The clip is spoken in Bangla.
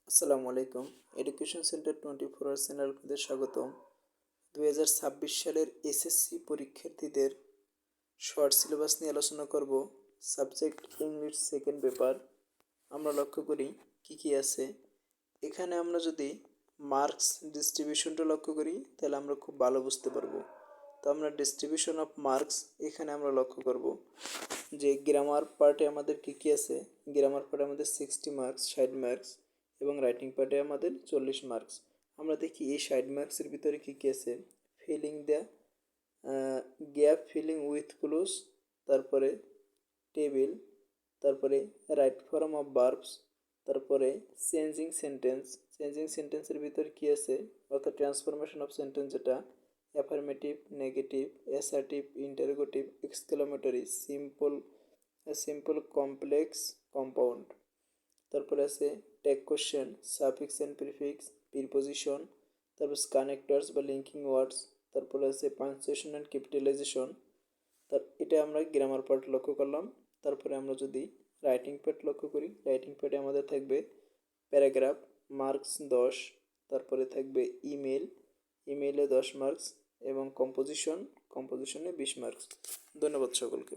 আসসালামু আলাইকুম। এডুকেশন সেন্টার 24 চ্যানেল আপনাদের স্বাগতম। 2026 সালের এসএসসি পরীক্ষার্থীদের শর্ট সিলেবাস নিয়ে আলোচনা করব। Subject English second paper. আমরা লক্ষ্য করি কি কি আছে। এখানে আমরা যদি মার্কস ডিস্ট্রিবিউশনটা লক্ষ্য করি তাহলে আমরা খুব ভালো বুঝতে পারবো। তো আমরা ডিস্ট্রিবিউশন অফ মার্কস এখানে আমরা লক্ষ্য করব যে গ্রামার পার্টে আমাদের কি কি আছে। গ্রামার পার্টে আমাদের 60 মার্কস 60 মার্কস এবং রাইটিং পার্টে আমাদের 40 মার্কস। আমরা দেখি এই 60 মার্কসের ভিতরে কী কী আছে। Filling the gap, filling with clues, তারপরে টেবিল, তারপরে রাইট ফর্ম অফ ভার্বস, তারপরে চেঞ্জিং সেন্টেন্স। চেঞ্জিং সেন্টেন্সের ভিতরে কী আছে অর্থাৎ ট্রান্সফরমেশন অফ সেন্টেন্স, যেটা affirmative, negative, assertive, interrogative, exclamatory, simple, complex, compound. তারপরে আছে tag question, suffix and prefix, preposition, তারপর কানেক্টরস বা লিঙ্কিং ওয়ার্ডস, তারপরে আছে পাঞ্চুয়েশন অ্যান্ড ক্যাপিটালাইজেশন। এটা আমরা গ্রামার পার্ট লক্ষ্য করলাম। তারপরে আমরা যদি রাইটিং পার্ট লক্ষ্য করি, রাইটিং পার্টে আমাদের থাকবে প্যারাগ্রাফ, মার্কস 10, তারপরে থাকবে ইমেইলে 10 মার্কস এবং কম্পোজিশনে 20 মার্কস। ধন্যবাদ সকলকে।